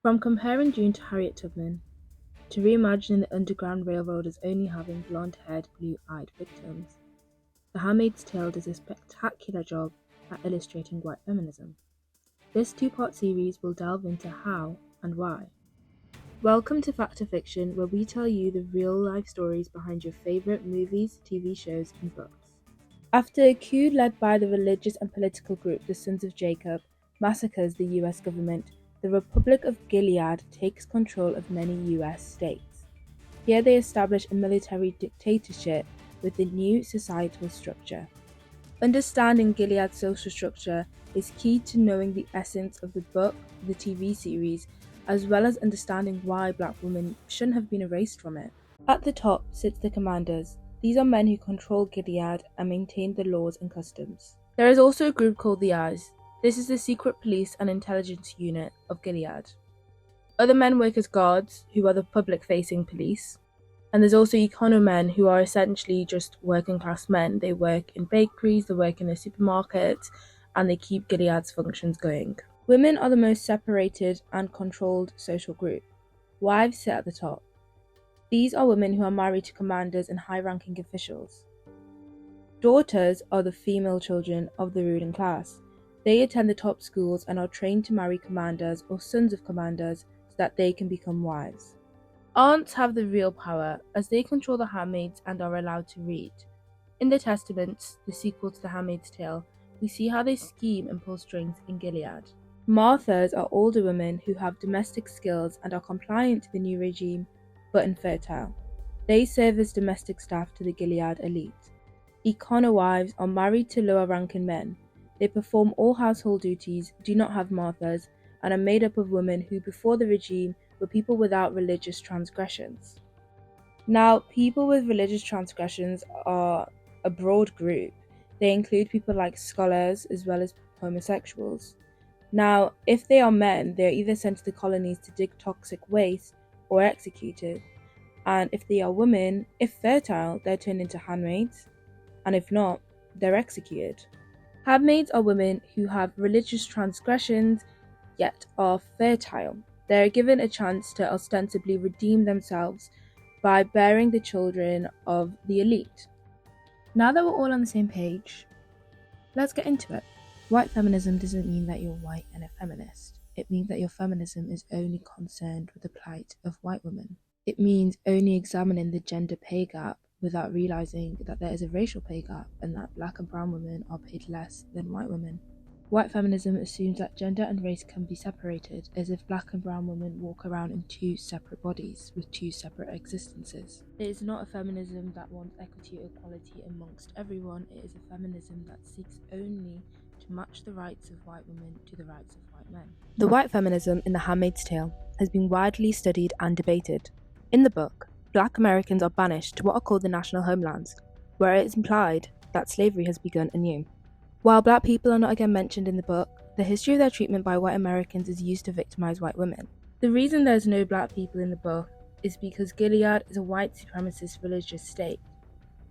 From comparing June to Harriet Tubman, to reimagining the Underground Railroad as only having blonde-haired, blue-eyed victims, The Handmaid's Tale does a spectacular job at illustrating white feminism. This two-part series will delve into how and why. Welcome to Fact or Fiction, where we tell you the real-life stories behind your favourite movies, TV shows, and books. After a coup led by the religious and political group the Sons of Jacob massacres the US government, the Republic of Gilead takes control of many US states. Here they establish a military dictatorship with a new societal structure. Understanding Gilead's social structure is key to knowing the essence of the book, the TV series, as well as understanding why black women shouldn't have been erased from it. At the top sits the commanders. These are men who control Gilead and maintain the laws and customs. There is also a group called the Eyes. This is the secret police and intelligence unit of Gilead. Other men work as guards, who are the public-facing police. And there's also economen, who are essentially just working class men. They work in bakeries, they work in the supermarkets, and they keep Gilead's functions going. Women are the most separated and controlled social group. Wives sit at the top. These are women who are married to commanders and high-ranking officials. Daughters are the female children of the ruling class. They attend the top schools and are trained to marry commanders or sons of commanders so that they can become wives. Aunts have the real power, as they control the handmaids and are allowed to read. In the Testaments, the sequel to The Handmaid's Tale, we see how they scheme and pull strings in Gilead. Marthas are older women who have domestic skills and are compliant to the new regime, but infertile. They serve as domestic staff to the Gilead elite. Econo wives are married to lower-ranking men. They perform all household duties, do not have Marthas, and are made up of women who, before the regime, were people without religious transgressions. Now, people with religious transgressions are a broad group. They include people like scholars as well as homosexuals. Now, if they are men, they are either sent to the colonies to dig toxic waste or executed. And if they are women, if fertile, they're turned into handmaids, and if not, they're executed. Handmaids are women who have religious transgressions yet are fertile. They are given a chance to ostensibly redeem themselves by bearing the children of the elite. Now that we're all on the same page, let's get into it. White feminism doesn't mean that you're white and a feminist. It means that your feminism is only concerned with the plight of white women. It means only examining the gender pay gap without realising that there is a racial pay gap and that black and brown women are paid less than white women. White feminism assumes that gender and race can be separated, as if black and brown women walk around in two separate bodies with two separate existences. It is not a feminism that wants equity or equality amongst everyone. It is a feminism that seeks only to match the rights of white women to the rights of white men. The white feminism in The Handmaid's Tale has been widely studied and debated. In the book, black Americans are banished to what are called the national homelands, where it is implied that slavery has begun anew. While black people are not again mentioned in the book, the history of their treatment by white Americans is used to victimize white women. The reason there's no black people in the book is because Gilead is a white supremacist religious state.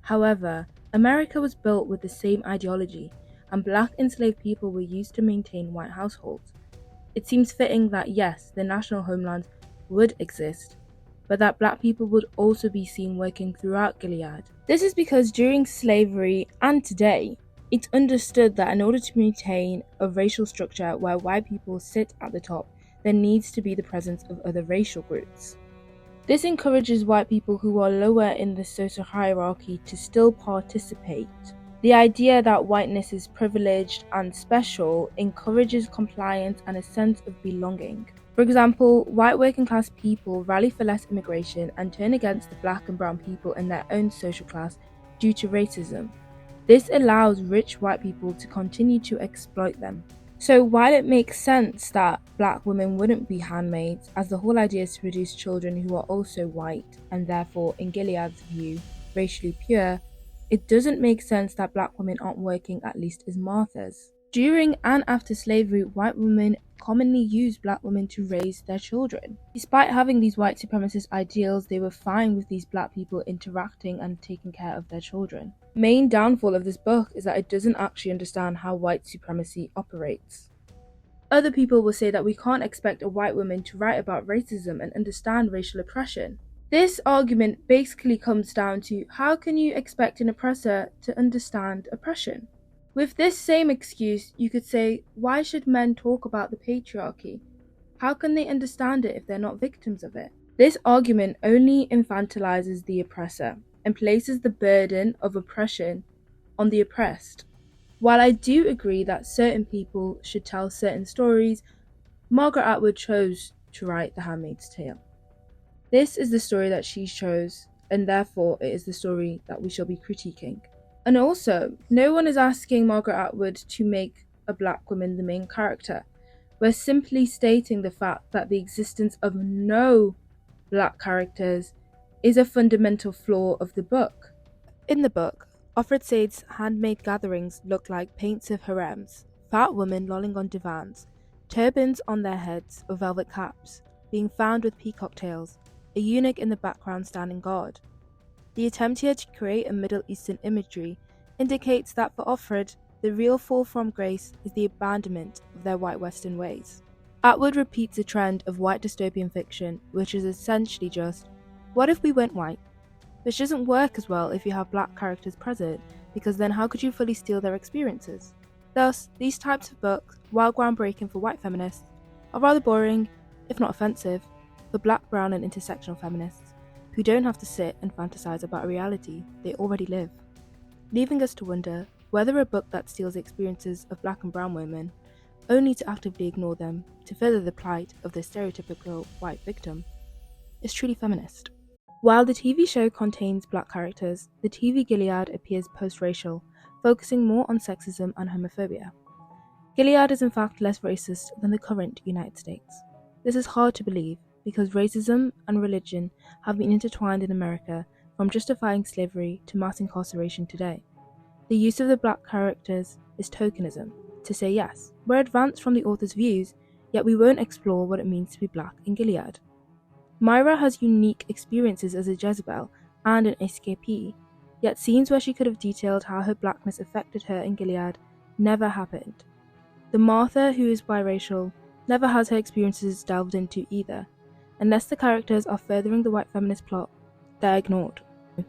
However, America was built with the same ideology, and black enslaved people were used to maintain white households. It seems fitting that yes, the national homeland would exist, but that black people would also be seen working throughout Gilead. This is because during slavery and today, it's understood that in order to maintain a racial structure where white people sit at the top, there needs to be the presence of other racial groups. This encourages white people who are lower in the social hierarchy to still participate. The idea that whiteness is privileged and special encourages compliance and a sense of belonging. For example, white working class people rally for less immigration and turn against the black and brown people in their own social class due to racism. This allows rich white people to continue to exploit them. So while it makes sense that black women wouldn't be handmaids, as the whole idea is to produce children who are also white and therefore, in Gilead's view, racially pure, it doesn't make sense that black women aren't working at least as Marthas. During and after slavery, white women commonly used black women to raise their children. Despite having these white supremacist ideals, they were fine with these black people interacting and taking care of their children. Main downfall of this book is that it doesn't actually understand how white supremacy operates. Other people will say that we can't expect a white woman to write about racism and understand racial oppression. This argument basically comes down to how can you expect an oppressor to understand oppression? With this same excuse, you could say, why should men talk about the patriarchy? How can they understand it if they're not victims of it? This argument only infantilizes the oppressor and places the burden of oppression on the oppressed. While I do agree that certain people should tell certain stories, Margaret Atwood chose to write The Handmaid's Tale. This is the story that she chose, and therefore it is the story that we shall be critiquing. And also, no one is asking Margaret Atwood to make a black woman the main character. We're simply stating the fact that the existence of no black characters is a fundamental flaw of the book. In the book, Offred Said's handmaid gatherings look like paints of harems, fat women lolling on divans, turbans on their heads or velvet caps, being found with peacock tails, a eunuch in the background standing guard. The attempt here to create a Middle Eastern imagery indicates that for Offred, the real fall from grace is the abandonment of their white Western ways. Atwood repeats a trend of white dystopian fiction, which is essentially just, what if we went white? Which doesn't work as well if you have black characters present, because then how could you fully steal their experiences? Thus, these types of books, while groundbreaking for white feminists, are rather boring, if not offensive, for black, brown and intersectional feminists, who don't have to sit and fantasize about a reality they already live. Leaving us to wonder whether a book that steals the experiences of black and brown women, only to actively ignore them to further the plight of the stereotypical white victim, is truly feminist. While the TV show contains black characters, the TV Gilead appears post-racial, focusing more on sexism and homophobia. Gilead is in fact less racist than the current United States. This is hard to believe because racism and religion have been intertwined in America from justifying slavery to mass incarceration today. The use of the black characters is tokenism, to say yes, we're advanced from the author's views, yet we won't explore what it means to be black in Gilead. Myra has unique experiences as a Jezebel and an escapee, yet scenes where she could have detailed how her blackness affected her in Gilead never happened. The Martha, who is biracial, never has her experiences delved into either. Unless the characters are furthering the white feminist plot, they're ignored.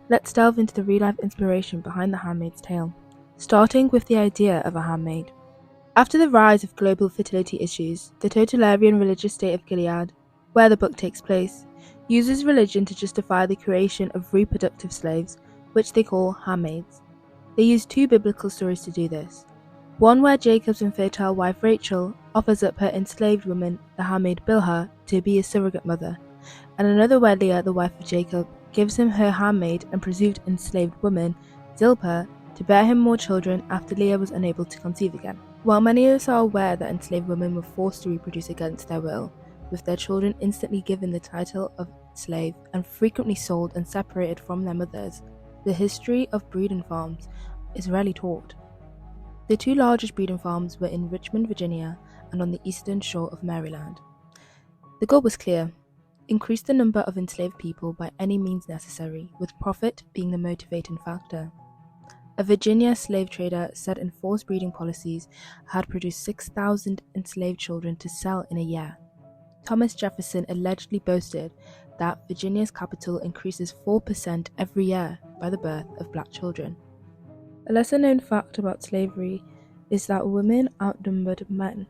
Let's delve into the real-life inspiration behind The Handmaid's Tale, starting with the idea of a handmaid. After the rise of global fertility issues, the totalitarian religious state of Gilead, where the book takes place, uses religion to justify the creation of reproductive slaves, which they call handmaids. They use two biblical stories to do this. One where Jacob's infertile wife Rachel offers up her enslaved woman, the handmaid Bilhah, to be a surrogate mother, and another where Leah, the wife of Jacob, gives him her handmaid and presumed enslaved woman, Zilpah, to bear him more children after Leah was unable to conceive again. While many of us are aware that enslaved women were forced to reproduce against their will, with their children instantly given the title of slave and frequently sold and separated from their mothers, the history of breeding farms is rarely taught. The two largest breeding farms were in Richmond, Virginia, and on the eastern shore of Maryland. The goal was clear: increase the number of enslaved people by any means necessary, with profit being the motivating factor. A Virginia slave trader said enforced breeding policies had produced 6,000 enslaved children to sell in a year. Thomas Jefferson allegedly boasted that Virginia's capital increases 4% every year by the birth of black children. A lesser-known fact about slavery is that women outnumbered men.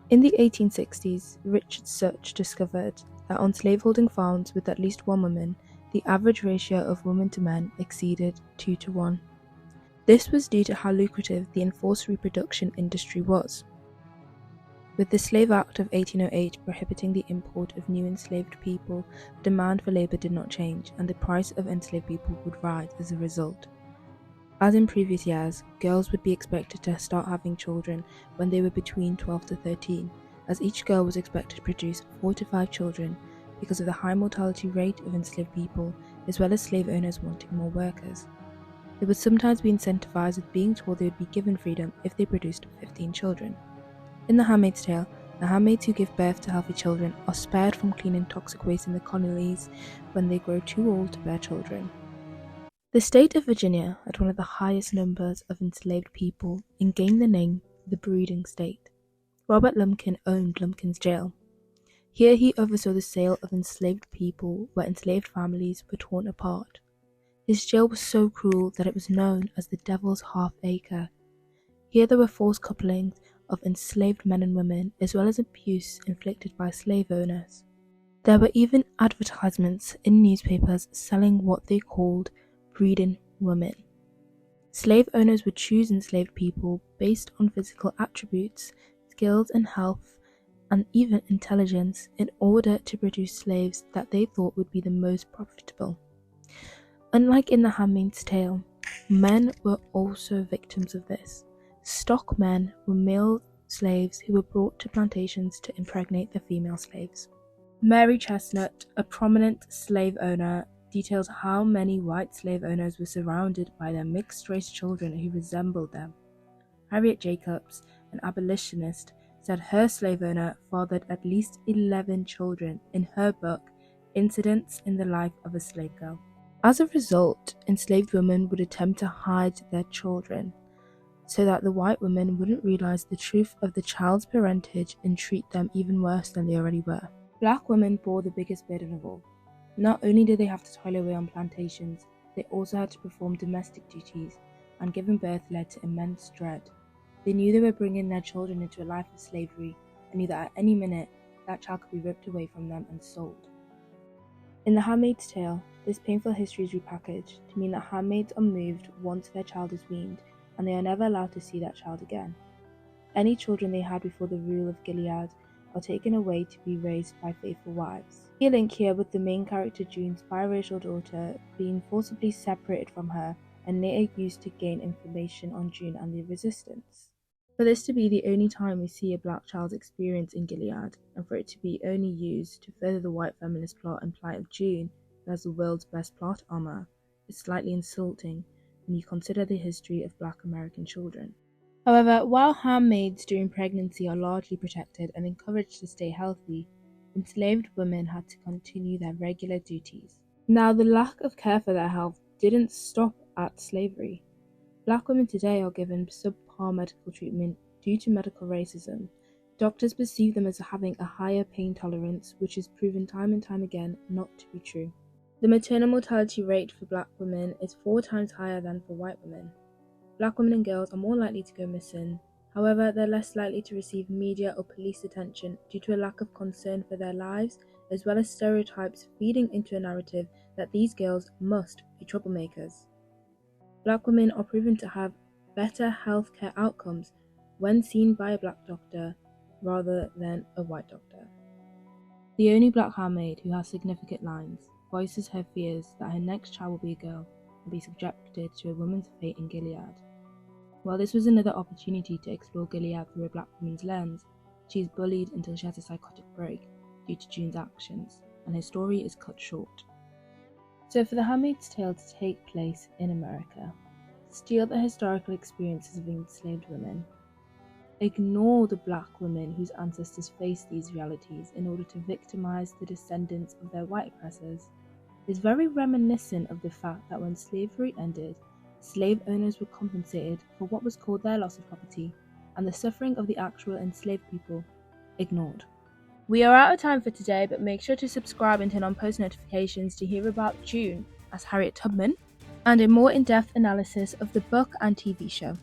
In the 1860s, Richard Such discovered that on slaveholding farms with at least one woman, the average ratio of women to men exceeded 2-1. This was due to how lucrative the enforced reproduction industry was. With the Slave Act of 1808 prohibiting the import of new enslaved people, the demand for labour did not change, and the price of enslaved people would rise as a result. As in previous years, girls would be expected to start having children when they were between 12 to 13, as each girl was expected to produce 4 to 5 children because of the high mortality rate of enslaved people, as well as slave owners wanting more workers. They would sometimes be incentivized with being told they would be given freedom if they produced 15 children. In The Handmaid's Tale, the handmaids who give birth to healthy children are spared from cleaning toxic waste in the colonies when they grow too old to bear children. The state of Virginia had one of the highest numbers of enslaved people and gained the name the breeding state. Robert Lumpkin owned Lumpkin's jail. Here he oversaw the sale of enslaved people where enslaved families were torn apart. His jail was so cruel that it was known as the Devil's Half Acre. Here there were forced couplings of enslaved men and women, as well as abuse inflicted by slave owners. There were even advertisements in newspapers selling what they called breeding women. Slave owners would choose enslaved people based on physical attributes, skills and health, and even intelligence in order to produce slaves that they thought would be the most profitable. Unlike in The Handmaid's Tale, men were also victims of this. Stock men were male slaves who were brought to plantations to impregnate the female slaves. Mary Chestnut, a prominent slave owner, details how many white slave owners were surrounded by their mixed-race children who resembled them. Harriet Jacobs, an abolitionist, said her slave owner fathered at least 11 children in her book, Incidents in the Life of a Slave Girl. As a result, enslaved women would attempt to hide their children so that the white women wouldn't realize the truth of the child's parentage and treat them even worse than they already were. Black women bore the biggest burden of all. Not only did they have to toil away on plantations, they also had to perform domestic duties, and giving birth led to immense dread. They knew they were bringing their children into a life of slavery, and knew that at any minute, that child could be ripped away from them and sold. In The Handmaid's Tale, this painful history is repackaged to mean that handmaids are moved once their child is weaned, and they are never allowed to see that child again. Any children they had before the rule of Gilead are taken away to be raised by faithful wives. A link here with the main character June's biracial daughter being forcibly separated from her and later used to gain information on June and the resistance. For this to be the only time we see a black child's experience in Gilead, and for it to be only used to further the white feminist plot and plight of June, who has the world's best plot armor, is slightly insulting when you consider the history of black American children. However, while handmaids during pregnancy are largely protected and encouraged to stay healthy, enslaved women had to continue their regular duties. Now, the lack of care for their health didn't stop at slavery. Black women today are given subpar medical treatment due to medical racism. Doctors perceive them as having a higher pain tolerance, which is proven time and time again not to be true. The maternal mortality rate for black women is 4 times higher than for white women. Black women and girls are more likely to go missing. However, they're less likely to receive media or police attention due to a lack of concern for their lives, as well as stereotypes feeding into a narrative that these girls must be troublemakers. Black women are proven to have better healthcare outcomes when seen by a black doctor rather than a white doctor. The only black handmaid who has significant lines voices her fears that her next child will be a girl and be subjected to a woman's fate in Gilead. While this was another opportunity to explore Gilead through a black woman's lens, she is bullied until she has a psychotic break due to June's actions, and her story is cut short. So for The Handmaid's Tale to take place in America, steal the historical experiences of enslaved women, ignore the black women whose ancestors faced these realities in order to victimize the descendants of their white oppressors, is very reminiscent of the fact that when slavery ended, slave owners were compensated for what was called their loss of property, and the suffering of the actual enslaved people ignored. We are out of time for today, but make sure to subscribe and turn on post notifications to hear about June as Harriet Tubman, and a more in-depth analysis of the book and TV show.